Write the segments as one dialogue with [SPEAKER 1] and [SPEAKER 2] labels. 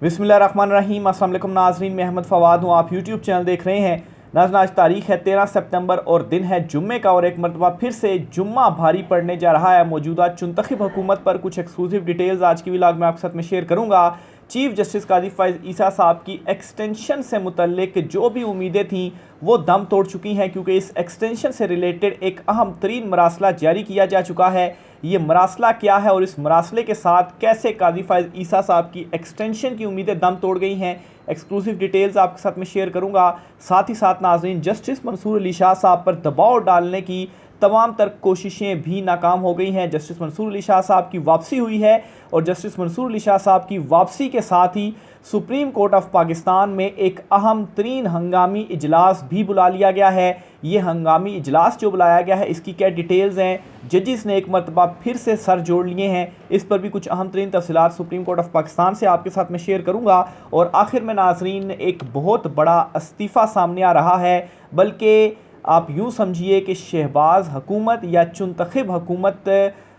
[SPEAKER 1] बिस्मिल्लाहिर्रहमानिर्रहीम। अस्सलाम वालेकुम नाज़रीन, मैं अहमद फ़वाद हूँ। आप यूट्यूब चैनल देख रहे हैं। नाज़रीन, आज तारीख़ है 13 सितंबर और दिन है जुम्मे का, और एक मरतबा फिर से जुम्मा भारी पड़ने जा रहा है। मौजूदा चुनतखब हुकूमत पर कुछ एक्सक्लूसिव डिटेल्स आज की व्लॉग में आपके साथ में शेयर करूँगा। चीफ जस्टिस काजी फ़ाइज़ ईसा साहब की एक्सटेंशन से मुतल्लिक जो भी उम्मीदें थीं वो दम तोड़ चुकी हैं, क्योंकि इस एक्सटेंशन से रिलेटेड एक अहम तरीन मरासला जारी किया जा चुका है। ये मरासला क्या है और इस मरासले के साथ कैसे काजी फ़ाइज़ ईसा साहब की एक्सटेंशन की उम्मीदें दम तोड़ गई हैं, एक्सक्लूसिव डिटेल्स आपके साथ में शेयर करूंगा। साथ ही साथ नाज़रीन, जस्टिस मंसूर अली शाह साहब पर दबाव डालने की तमाम तर कोशिशें भी नाकाम हो गई हैं। जस्टिस मंसूर अली शाह साहब की वापसी हुई है, और जस्टिस मंसूर अली शाह साहब की वापसी के साथ ही सुप्रीम कोर्ट ऑफ पाकिस्तान में एक अहम तरीन हंगामी इजलास भी बुला लिया गया है। ये हंगामी इजलास जो बुलाया गया है, इसकी क्या डिटेल्स हैं, जजिस ने एक मरतबा फिर से सर जोड़ लिए हैं, इस पर भी कुछ अहम तरीन तफसीलात सुप्रीम कोर्ट ऑफ पाकिस्तान से आपके साथ में शेयर करूँगा। और आखिर में नाजरीन, एक बहुत बड़ा इस्तीफ़ा सामने आ रहा है, बल्कि आप यूँ समझिए कि शहबाज हुकूमत या चुनतखब हुकूमत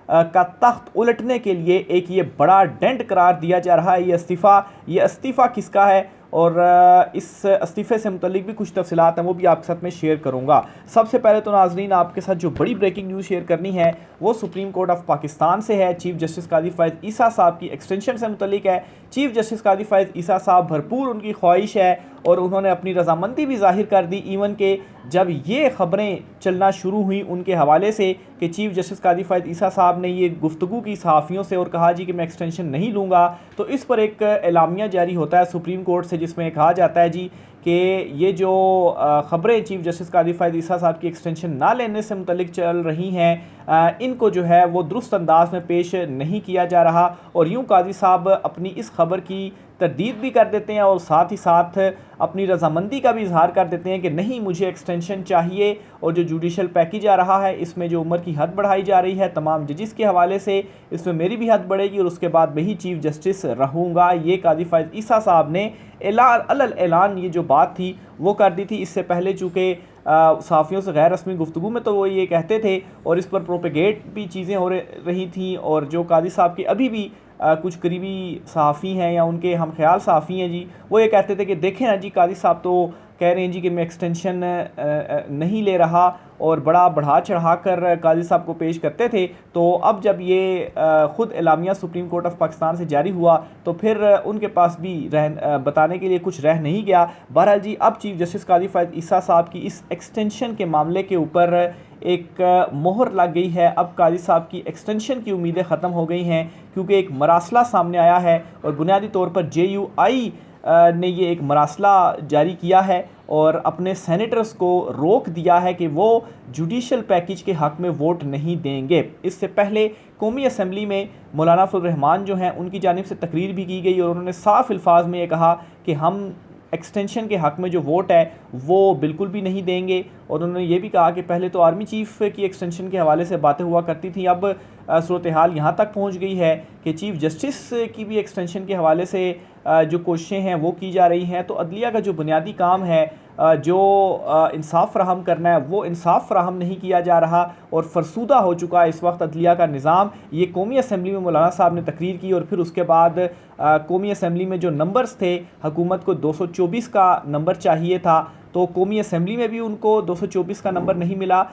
[SPEAKER 1] का तख्त उलटने के लिए एक ये बड़ा डेंट करार दिया जा रहा है। ये इस्तीफ़ा किसका है, और इस इस्तीफ़े से मुतल्लिक भी कुछ तफसीलात हैं, वो भी आपके साथ में शेयर करूँगा। सबसे पहले तो नाजरीन, आपके साथ जो बड़ी ब्रेकिंग न्यूज़ शेयर करनी है वो सुप्रीम कोर्ट ऑफ पाकिस्तान से है। चीफ जस्टिस काजी फ़ाइज़ ईसा साहब की एक्सटेंशन से मुतल्लिक है। चीफ जस्टिस काजी फ़ाइज़ ईसा साहब भरपूर उनकी ख्वाहिश है, और उन्होंने अपनी रजामंदी भी जाहिर कर दी। इवन के जब ये ख़बरें चलना शुरू हुई उनके हवाले से कि चीफ जस्टिस काजी फ़ाइज़ ईसा साहब ने ये गुफ्तगू की सहाफ़ियों से और कहा जी कि मैं एक्सटेंशन नहीं लूँगा, तो इस पर एक एलामिया जारी होता है सुप्रीम कोर्ट से, जिसमें कहा जाता है जी कि ये जो ख़बरें चीफ जस्टिस काजी फ़ाइज़ ईसा साहब की एक्सटेंशन ना लेने से मुतल्लिक चल रही हैं, इनको जो है वो दुरुस्त अंदाज में पेश नहीं किया जा रहा। और यूँ काजी साहब अपनी इस खबर की तरदीद भी कर देते हैं, और साथ ही साथ अपनी रजामंदी का भी इजहार कर देते हैं कि नहीं, मुझे एक्सटेंशन चाहिए। और जो जुडिशल पैकेज आ रहा है, इसमें जो उम्र की हद बढ़ाई जा रही है तमाम जजिस के हवाले से, इसमें मेरी भी हद बढ़ेगी, और उसके बाद मैं ही चीफ जस्टिस रहूँगा। ये काजी फ़ाइज़ ईसा साहब ने ऐलान ये जो बात थी वो कर दी थी। इससे पहले चूँकि सहाफ़ियों से गैर रस्मी गुफ्तगू में तो वो ये कहते थे, और इस पर प्रोपेगेट भी चीज़ें हो रही थी। और जो काजी साहब के अभी भी कुछ करीबी सहाफ़ी हैं या उनके हम ख्याल सहाफ़ी हैं जी, वो ये कहते थे कि देखें ना जी, काजी साहब तो कह रहे हैं जी कि मैं एक्सटेंशन नहीं ले रहा, और बड़ा बढ़ा चढ़ा कर काजी साहब को पेश करते थे। तो अब जब ये ख़ुद एलामिया सुप्रीम कोर्ट ऑफ पाकिस्तान से जारी हुआ, तो फिर उनके पास भी बताने के लिए कुछ रह नहीं गया। बहरहाल जी, अब चीफ जस्टिस काजी फ़ाइज़ ईसा साहब की इस एक्सटेंशन के मामले के ऊपर एक मोहर लग गई है। अब काजी साहब की एक्सटेंशन की उम्मीदें ख़त्म हो गई हैं, क्योंकि एक मरासला सामने आया है, और बुनियादी तौर पर JUI ने ये एक मरासला जारी किया है और अपने सेनेटर्स को रोक दिया है कि वो जुडिशल पैकेज के हक़ में वोट नहीं देंगे। इससे पहले कौमी असम्बली में मौलाना फजल रहमान जो हैं, उनकी जानिब से तकरीर भी की गई, और उन्होंने साफ अल्फाज में ये कहा कि हम एक्सटेंशन के हक़ में जो वोट है वो बिल्कुल भी नहीं देंगे। और उन्होंने ये भी कहा कि पहले तो आर्मी चीफ़ की एक्सटेंशन के हवाले से बातें हुआ करती थी, अब सूरत हाल यहाँ तक पहुँच गई है कि चीफ जस्टिस की भी एक्सटेंशन के हवाले से जो कोशिशें हैं वो की जा रही हैं। तो अदलिया का जो बुनियादी काम है, जो इंसाफ फ़राहम करना है, वो इंसाफ फ़राहम नहीं किया जा रहा, और फरसूदा हो चुका है इस वक्त अदलिया का निज़ाम। ये कौमी असम्बली में मौलाना साहब ने तकरीर की, और फिर उसके बाद कौमी असम्बली में जो नंबर्स थे, हुकूमत को 224 का नंबर चाहिए था, तो कौमी असम्बली में भी उनको 224 का नंबर नहीं मिला।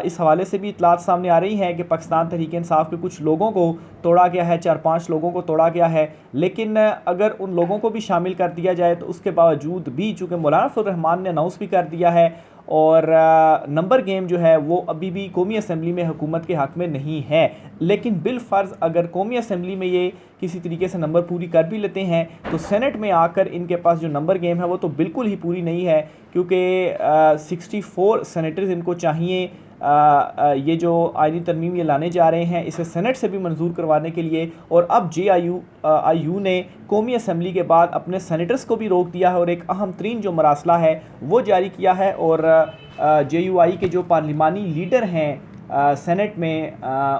[SPEAKER 1] इस हवाले से भी इतलात सामने आ रही हैं कि पाकिस्तान तहरीक इंसाफ के कुछ लोगों को तोड़ा गया है, 4-5 लोगों को तोड़ा गया है। लेकिन अगर उन लोगों को भी शामिल कर दिया जाए, तो उसके बावजूद भी चूँकि मौलाना फजल रहमान ने अनाउंस भी कर दिया है, और नंबर गेम जो है वो अभी भी कौमी असम्बली में हुकूमत के हक़ में नहीं है। लेकिन बिलफ़र्ज़ अगर कौमी असम्बली में ये किसी तरीके से नंबर पूरी कर भी लेते हैं, तो सेनेट में आकर इनके पास जो नंबर गेम है वो तो बिल्कुल ही पूरी नहीं है, क्योंकि 64 सेनेटर्स इनको चाहिए। ये जो आईनी तरमीम ये लाने जा रहे हैं, इसे सेनेट से भी मंजूर करवाने के लिए। और अब JIU ने कौमी असम्बली के बाद अपने सेनेटर्स को भी रोक दिया है, और एक अहम तरीन जो मरासला है वो जारी किया है। और JUI के जो पार्लिमानी लीडर हैं सेनेट में,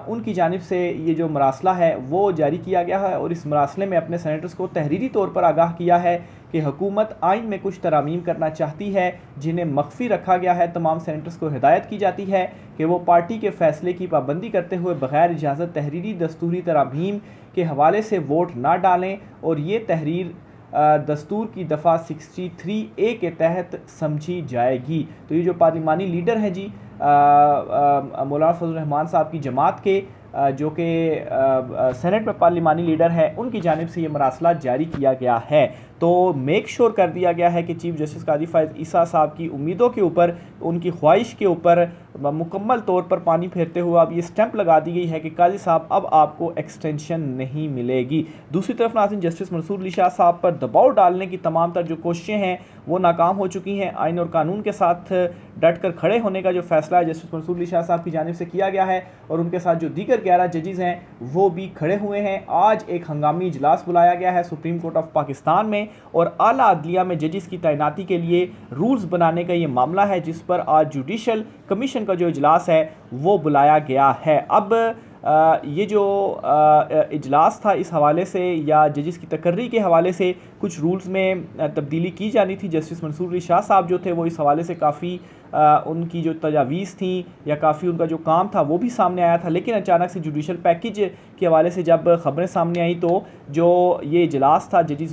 [SPEAKER 1] उनकी जानिब से ये जो मरासला है वो जारी किया गया है, और इस मरासले में अपने सेनेटर्स को तहरीरी तौर पर आगाह किया है कि हुकूमत आइन में कुछ तरामीम करना चाहती है, जिन्हें मख्फी रखा गया है। तमाम सेनेटर्स को हिदायत की जाती है कि वो पार्टी के फ़ैसले की पाबंदी करते हुए बग़ैर इजाज़त तहरीरी दस्तूरी तरामीम के हवाले से वोट ना डालें, और ये तहरीर दस्तूर की दफ़ा 63A के तहत समझी जाएगी। तो ये जो पार्लिमानी लीडर हैं जी मौलाना फजल रहमान साहब की जमात के जो कि सेनेट में पार्लिमानी लीडर है, उनकी जानिब से ये मरासला जारी किया गया है। तो मेक श्योर कर दिया गया है कि चीफ जस्टिस काजी फ़ाइज़ ईसा साहब की उम्मीदों के ऊपर, उनकी ख्वाहिश के ऊपर मुकम्मल तौर पर पानी फेरते हुए अब ये स्टैंप लगा दी गई है कि काजी साहब अब आपको एक्सटेंशन नहीं मिलेगी। दूसरी तरफ नाज़रीन, जस्टिस मंसूर अली शाह साहब पर दबाव डालने की तमाम तर जो कोशिशें हैं वो नाकाम हो चुकी हैं। आइन और कानून के साथ डट कर खड़े होने का जो फैसला है जस्टिस मंसूर अली शाह साहब की जानिब से किया गया है और उनके साथ जो दीगर 11 जजेस हैं वो भी खड़े हुए हैं। आज एक हंगामी इजलास बुलाया गया है सुप्रीम कोर्ट ऑफ पाकिस्तान में और आला अदलिया में जजेस की तैनाती के लिए रूल्स बनाने का ये मामला है, जिस पर आज जुडिशल कमीशन का जो इजलास है वो बुलाया गया है। अब ये जो इजलास था, इस हवाले से या जजेस की तकर्री के हवाले से कुछ रूल्स में तब्दीली की जानी थी। जस्टिस मंसूर अली शाह साहब जो थे वो इस हवाले से काफ़ी उनकी जो तजावीज़ थी या काफ़ी उनका जो काम था वो भी सामने आया था, लेकिन अचानक से जुडिशल पैकेज के हवाले से जब ख़बरें सामने आई तो जो ये इजलास था जजेस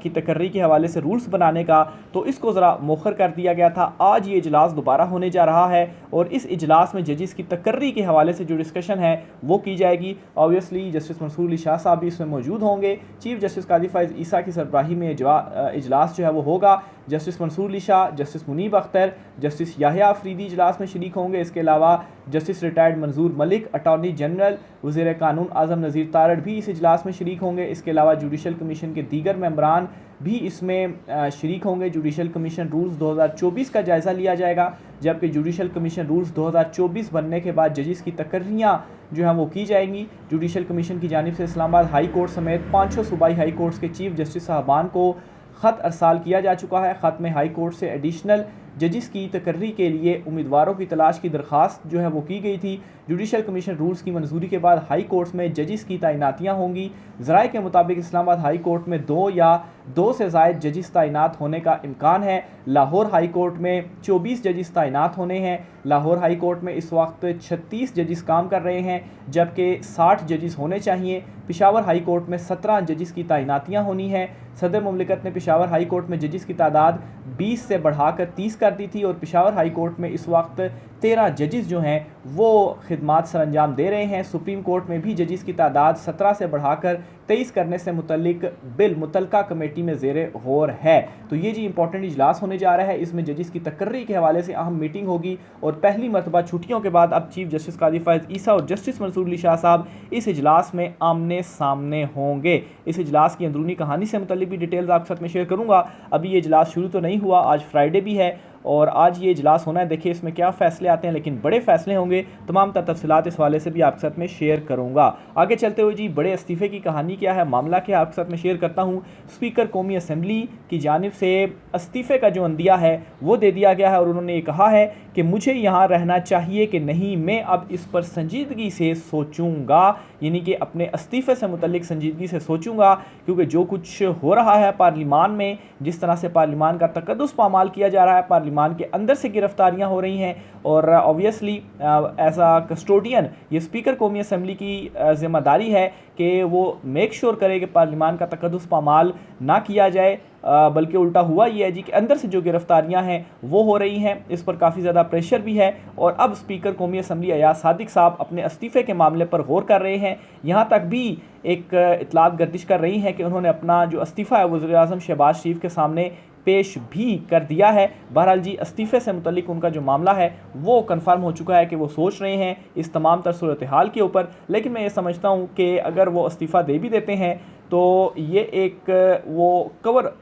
[SPEAKER 1] की तकर्री के हवाले से रूल्स बनाने का, तो इसको ज़रा मौखर कर दिया गया था। आज ये इजलास दोबारा होने जा रहा है और इस इजलास में जजेस की तकर्री के हवाले से जो डिस्कशन है वो की जाएगी। ऑब्वियसली जस्टिस मंसूर अली शाह साहब भी इसमें मौजूद होंगे। चीफ जस्टिस काजी फ़ाइज़ ईसा की सरबराही में इजलास जो है वो होगा। Justice Mansoor Ali Shah, justice Muneeb Akhtar, justice Yahya Afridi इजलास में शरीक होंगे। इसके अलावा जस्टिस रिटायर्ड मंजूर मलिक, अटॉर्नी जनरल, वज़ीर कानून आज़म नज़ीर तारड़ भी इस इजलास में शरीक होंगे। इसके अलावा जुडिशल कमीशन के दीगर मेंबरान भी इसमें शरीक होंगे। जुडिशल कमीशन रूल्स 2024 का जायज़ा लिया जाएगा, जबकि जुडिशल कमीशन रूल्स 2024 बनने के बाद जजेस की तकर्रियाँ जो हैं वो की जाएंगी। जुडिशल कमीशन की जानिब से इस्लामाबाद हाई कोर्ट समेत 5 सूबाई हाई कोर्ट्स के चीफ जस्टिस साहबान को ख़त अरसाल किया जा चुका है। ख़त में हाई कोर्ट से एडिशनल जजेस की तकर्री के लिए उम्मीदवारों की तलाश की दरख्वास्त जो है वो की गई थी। जुडिशल कमीशन रूल्स की मंजूरी के बाद हाई कोर्ट्स में जजेस की तैनातियाँ होंगी। ज़राए के मुताबिक इस्लामाबाद हाई कोर्ट में 2 या 2 से ज़ायद जजेस तैनात होने का इम्कान है। लाहौर हाई कोर्ट में 24 जजेस तैनात होने हैं। लाहौर हाई कोर्ट में इस वक्त 36 जजेस काम कर रहे हैं, जबकि 60 जजेस होने चाहिए। पेशावर हाई कोर्ट में 17 जजेस की तैनातियाँ होनी हैं। सदर मुमलिकत ने पेशावर हाई कोर्ट में जजेस की तादाद 20 से बढ़ाकर 30 कर दी थी और पेशावर हाई कोर्ट में इस वक्त 13 जजेस जो हैं वो खिदमात सर अंजाम दे रहे हैं। सुप्रीम कोर्ट में भी जजेस की तादाद 17 से बढ़ाकर 23 करने से मुतल्लिक बिल मुतलका कमेटी में ज़ेरे गौर है। तो ये जी इंपॉर्टेंट इजलास होने जा रहा है। इसमें जजेस की तकर्री के हवाले से अहम मीटिंग होगी और पहली मरतबा छुट्टियों के बाद अब चीफ जस्टिस काजी फ़ाइज़ ईसा और जस्टिस मंसूर अली शाह साहब इस इजलास में आमने सामने होंगे। इस इजलास की अंदरूनी कहानी से मुतल्लिक भी डिटेल्स आपके साथ में शेयर करूँगा। अभी ये इजलास शुरू तो नहीं हुआ, आज फ्राइडे भी है और आज ये इजलास होना है। देखिए इसमें क्या फ़ैसले आते हैं, लेकिन बड़े फ़ैसले होंगे। तमाम तफसीलात इस हवाले से भी आपके साथ में शेयर करूँगा। आगे चलते हुए जी बड़े इस्तीफ़े की कहानी क्या है, मामला क्या है, आपके साथ में शेयर करता हूँ। स्पीकर कौमी असम्बली की जानिब से इस्तीफ़े का जो अंदिया है वो दे दिया गया है और उन्होंने ये कहा है कि मुझे यहाँ रहना चाहिए कि नहीं, मैं अब इस पर संजीदगी से सोचूंगा, यानी कि अपने इस्तीफ़े से मुतल्लिक संजीदगी से सोचूंगा, क्योंकि जो कुछ हो रहा है पार्लिमान में, जिस तरह से पार्लिमान का तकद्दुस पामाल किया जा रहा है, पार्लिमान के अंदर से गिरफ्तारियां हो रही हैं और ऑब्वियसली एज आ कस्टोडियन ये स्पीकर कौमी असम्बली की ज़िम्मेदारी है कि वो मेक श्योर करे कि पार्लिमान का तकद्दुस पामाल ना किया जाए, बल्कि उल्टा हुआ ये है जी कि अंदर से जो गिरफ्तारियां हैं वो हो रही हैं। इस पर काफ़ी ज़्यादा प्रेशर भी है और अब स्पीकर कौमी असम्बली अयाज सादिक साहब अपने इस्तीफ़े के मामले पर गौर कर रहे हैं। यहाँ तक भी एक इतलात गर्दिश कर रही हैं कि उन्होंने अपना जो इस्तीफ़ा है वज़ीर आज़म शहबाज शरीफ के सामने पेश भी कर दिया है। बहरहाल जी इस्तीफ़े से मुतल्लिक उनका जो मामला है वो कन्फर्म हो चुका है कि वो सोच रहे हैं इस तमाम तर सूरत हाल के ऊपर। लेकिन मैं ये समझता हूँ कि अगर वो इस्तीफ़ा दे भी देते हैं तो ये एक वो कवर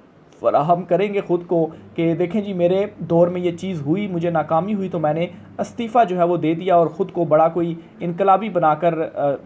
[SPEAKER 1] फराहम करेंगे ख़ुद को कि देखें जी मेरे दौर में ये चीज़ हुई, मुझे नाकामी हुई तो मैंने इस्तीफ़ा जो है वो दे दिया, और ख़ुद को बड़ा कोई इनकलाबी बनाकर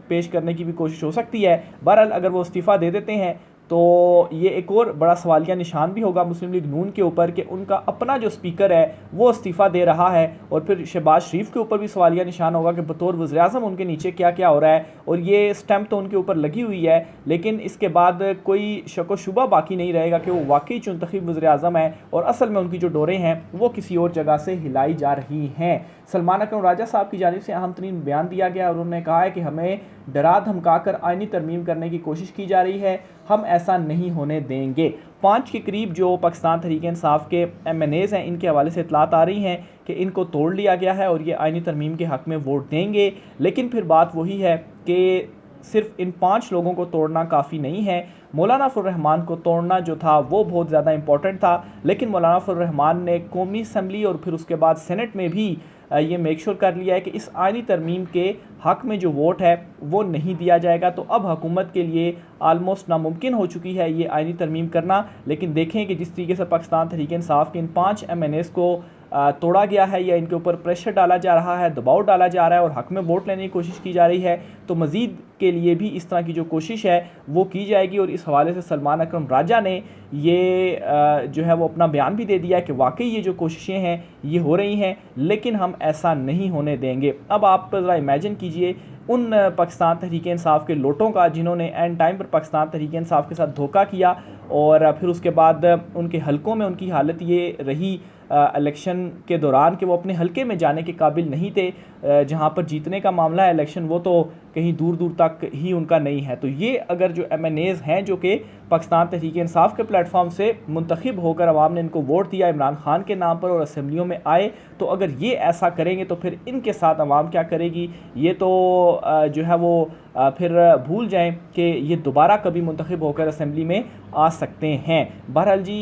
[SPEAKER 1] पेश करने की भी कोशिश हो सकती है। बहरहाल अगर वो इस्तीफ़ा दे देते हैं तो ये एक और बड़ा सवालिया निशान भी होगा मुस्लिम लीग नून के ऊपर कि उनका अपना जो स्पीकर है वो इस्तीफ़ा दे रहा है, और फिर शहबाज शरीफ के ऊपर भी सवालिया निशान होगा कि बतौर वज़ीर आज़म उनके नीचे क्या क्या हो रहा है, और ये स्टैंप तो उनके ऊपर लगी हुई है, लेकिन इसके बाद कोई शक व शुबा बाकी नहीं रहेगा कि वो वाकई चुनतखब वज़ीर आज़म है और असल में उनकी जो डोरें हैं वो किसी और जगह से हिलाई जा रही हैं। सलमान अकरम राजा साहब की जानिब से अहम तरीन बयान दिया गया और उन्होंने कहा है कि हमें डरा धमकाकर आईनी तरमीम करने की कोशिश की जा रही है। हम ऐसा नहीं होने देंगे। 5 के करीब जो पाकिस्तान तहरीक इंसाफ के MNAs हैं, इनके हवाले से इतलात आ रही हैं कि इनको तोड़ लिया गया है और ये आईनी तरमीम के हक़ में वोट देंगे। लेकिन फिर बात वही है कि सिर्फ इन 5 लोगों को तोड़ना काफ़ी नहीं है। मौलाना फजल रहमान को तोड़ना जो था वो बहुत ज़्यादा इंपॉर्टेंट था, लेकिन मौलाना फजल रहमान ने कौमी असम्बली और फिर उसके बाद सेनेट में भी ये मेक श्योर कर लिया है कि इस आईनी तरमीम के हक़ में जो वोट है वो नहीं दिया जाएगा। तो अब हुकूमत के लिए आलमोस्ट नामुमकिन हो चुकी है ये आईनी तरमीम करना। लेकिन देखें कि जिस तरीके से पाकिस्तान तहरीक इंसाफ के इन 5 MNAs को तोड़ा गया है या इनके ऊपर प्रेशर डाला जा रहा है, दबाव डाला जा रहा है और हक़ में वोट लेने की कोशिश की जा रही है, तो मज़ीद के लिए भी इस तरह की जो कोशिश है वो की जाएगी। और इस हवाले से सलमान अकरम राजा ने ये जो है वो अपना बयान भी दे दिया है कि वाकई ये जो कोशिशें हैं ये हो रही हैं, लेकिन हम ऐसा नहीं होने देंगे। अब आप ज़रा इमेजिन कीजिए उन पाकिस्तान तहरीक इंसाफ के लोटों का जिन्होंने एंड टाइम पर पाकिस्तान तहरीक इंसाफ के साथ धोखा किया और फिर उसके बाद उनके हलकों में उनकी हालत ये रही इलेक्शन के दौरान कि वो अपने हलके में जाने के काबिल नहीं थे। जहाँ पर जीतने का मामला है इलेक्शन, वो तो कहीं दूर दूर तक ही उनका नहीं है। तो ये अगर जो MNAs हैं जो कि पाकिस्तान तहरीक इंसाफ के प्लेटफॉर्म से मुंतखब होकर अवाम ने इनको वोट दिया इमरान खान के नाम पर और असम्बलियों में आए, तो अगर ये ऐसा करेंगे तो फिर इनके साथ अवाम क्या करेगी, ये तो जो है वो फिर भूल जाएं कि ये दोबारा कभी मुंतखब होकर असम्बली में आ सकते हैं। बहरहाल जी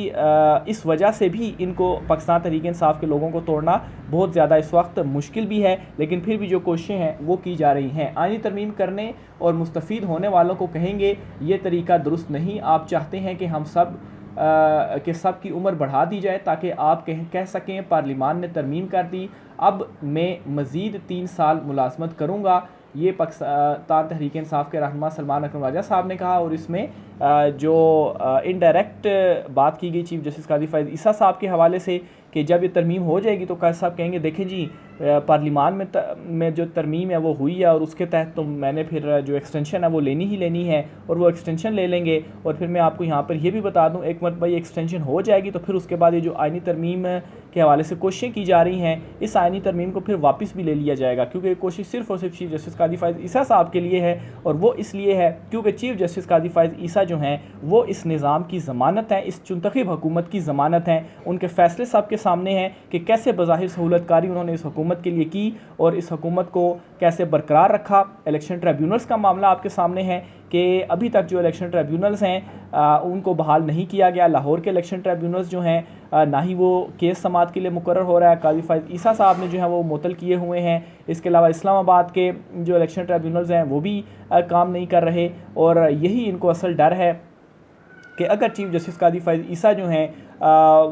[SPEAKER 1] इस वजह से भी इनको पाकिस्तान तहरीक इंसाफ के लोगों को तोड़ना बहुत ज़्यादा इस वक्त मुश्किल भी है, लेकिन फिर भी जो कोशिशें हैं वो की जा रही हैं। आईनी तरमीम करने और मुस्तफ़ीद होने वालों को कहेंगे ये तरीका दुरुस्त नहीं। आप चाहते हैं कि हम सब कि सब की उम्र बढ़ा दी जाए ताकि आप कह सकें पार्लिमान ने तरमीम कर दी, अब मैं मज़ीद 3 साल मुलाजमत करूँगा। ये पाकिस्तान तहरीक इंसाफ के रहनुमा सलमान अकरम राजा साहब ने कहा। और इसमें जो इनडायरेक्ट बात की गई चीफ जस्टिस काजी फ़ाइज़ ईसा साहब के हवाले से कि जब ये तरमीम हो जाएगी तो काजी साहब कहेंगे देखें जी पार्लिमान में जो तरमीम है वो हुई है और उसके तहत तो मैंने फिर जो एक्सटेंशन है वो लेनी ही लेनी है और वो एक्सटेंशन ले लेंगे। और फिर मैं आपको यहाँ पर ये भी बता दूँ, एक मरतबा ये एक्सटेंशन हो जाएगी तो फिर उसके बाद ये जो आईनी तरमीम के हवाले से कोशिशें की जा रही हैं, इस आईनी तरमीम को फिर वापस भी ले लिया जाएगा, क्योंकि ये कोशिश सिर्फ और सिर्फ चीफ जस्टिस काजी फ़ाइज़ ईसा साहब के लिए है। और वो इसलिए है क्योंकि चीफ जस्टिस काजी फ़ाइज़ ईसा जो हैं वो इस निज़ाम की ज़मानत है, इस चुंतखब हुकूमत की ज़मानत हैं। उनके फ़ैसले सब के सामने हैं कि कैसे बज़ाहिर सहूलतकारी उन्होंने इस हुकूमत के लिए की और इस हुकूमत को कैसे बरकरार रखा। इलेक्शन ट्रिब्यूनल्स का मामला आपके सामने है कि अभी तक जो इलेक्शन ट्रिब्यूनल्स हैं उनको बहाल नहीं किया गया। लाहौर के इलेक्शन ट्रिब्यूनल्स जो हैं ना ही वो केस समात के लिए मुकर्रर हो रहा है, काजी फ़ाइज़ ईसा साहब ने जो है वो मुअत्तल किए हुए हैं। इसके अलावा इस्लामाबाद के जो इलेक्शन ट्रिब्यूनल्स हैं वो भी काम नहीं कर रहे। और यही इनको असल डर है कि अगर चीफ जस्टिस काजी फ़ाइज़ ईसा जो हैं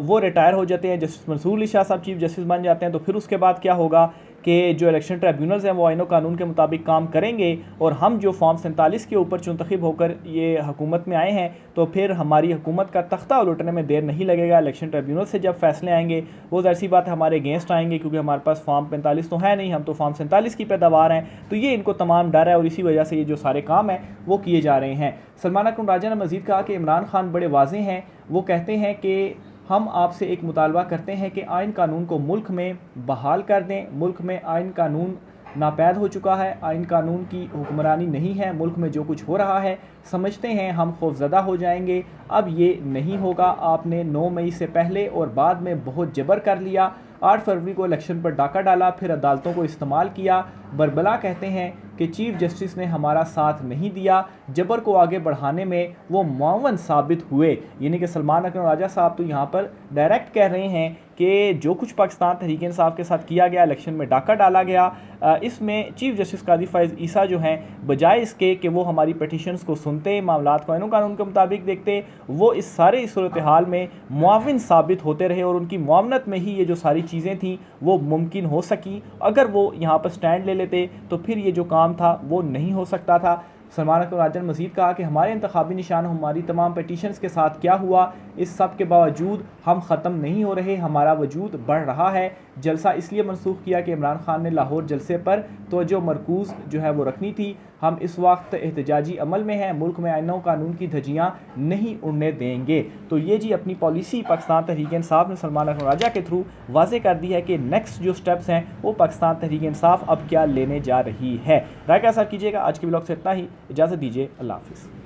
[SPEAKER 1] वो रिटायर हो जाते हैं, जस्टिस मंसूर अली शाह साहब चीफ जस्टिस बन जाते हैं, तो फिर उसके बाद क्या होगा कि जो इलेक्शन ट्रिब्यूनल्स हैं वो आईन कानून के मुताबिक काम करेंगे और हम जो फॉर्म 47 के ऊपर चुंतखब होकर ये हुकूमत में आए हैं तो फिर हमारी हुकूमत का तख्ता उलटने में देर नहीं लगेगा। इलेक्शन ट्रिब्यूनल से जब फैसले आएंगे वो ज़ाहिर सी बात है हमारे अगेंस्ट आएंगे, क्योंकि हमारे पास फॉर्म 45 तो है नहीं, हम तो फॉर्म 47 की पैदावार हैं। तो ये इनको तमाम डर है और इसी वजह से ये जो सारे काम हैं वो किए जा रहे हैं। सलमान अकरम राजा ने मज़ीद कहा कि इमरान खान बड़े वाज़ेह हैं, वो कहते हैं कि हम आपसे एक मुतालबा करते हैं कि आइन कानून को मुल्क में बहाल कर दें। मुल्क में आइन कानून नापैद हो चुका है, आइन कानून की हुक्मरानी नहीं है। मुल्क में जो कुछ हो रहा है समझते हैं हम खौफज़दा हो जाएंगे, अब ये नहीं होगा। आपने 9 मई से पहले और बाद में बहुत जबर कर लिया। 8 फरवरी को इलेक्शन पर डाका डाला, फिर अदालतों को इस्तेमाल किया। बरबला कहते हैं कि चीफ जस्टिस ने हमारा साथ नहीं दिया, जबर को आगे बढ़ाने में वो मुआवन साबित हुए। यानी कि सलमान अकरम राजा साहब तो यहाँ पर डायरेक्ट कह रहे हैं कि जो कुछ पाकिस्तान तहरीक इंसाफ के साथ किया गया, इलेक्शन में डाका डाला गया, इसमें चीफ जस्टिस काजी फ़ाइज़ ईसा जो हैं बजाय इसके कि वो हमारी पटिशन्स को सुनते, मामलात को आईन कानून के मुताबिक देखते, वो इस सारे सूरत हाल में मुआविन साबित होते रहे और उनकी मुआवनत में ही ये जो सारी चीज़ें थी वो मुमकिन हो सकी। अगर वो यहाँ पर स्टैंड ले लेते तो फिर ये जो काम था वो नहीं हो सकता था। सलमान अकबर राजा ने मज़ीद कहा कि हमारे इंतखाबी निशान हमारी तमाम पटिशन्स के साथ क्या हुआ, इस सब के बावजूद हम ख़त्म नहीं हो रहे, हमारा वजूद बढ़ रहा है। जलसा इसलिए मनसूख किया कि इमरान खान ने लाहौर जलसे पर तवज्जो मरकूज़ जो है वो रखनी थी। हम इस वक्त एहतजाजी अमल में हैं, मुल्क में आईन कानून की धज्जियाँ नहीं उड़ने देंगे। तो ये जी अपनी पॉलिसी पाकिस्तान तहरीक इंसाफ ने सलमान अकबर राजा के थ्रू वाज़े कर दी है कि नेक्स्ट जो स्टेप्स हैं वो पाकिस्तान तहरीक इंसाफ अब क्या लेने जा रही है। राय का असर कीजिएगा। आज के ब्लॉग से इतना ही, इजाज़त दीजिए, अल्लाह हाफ़िज़।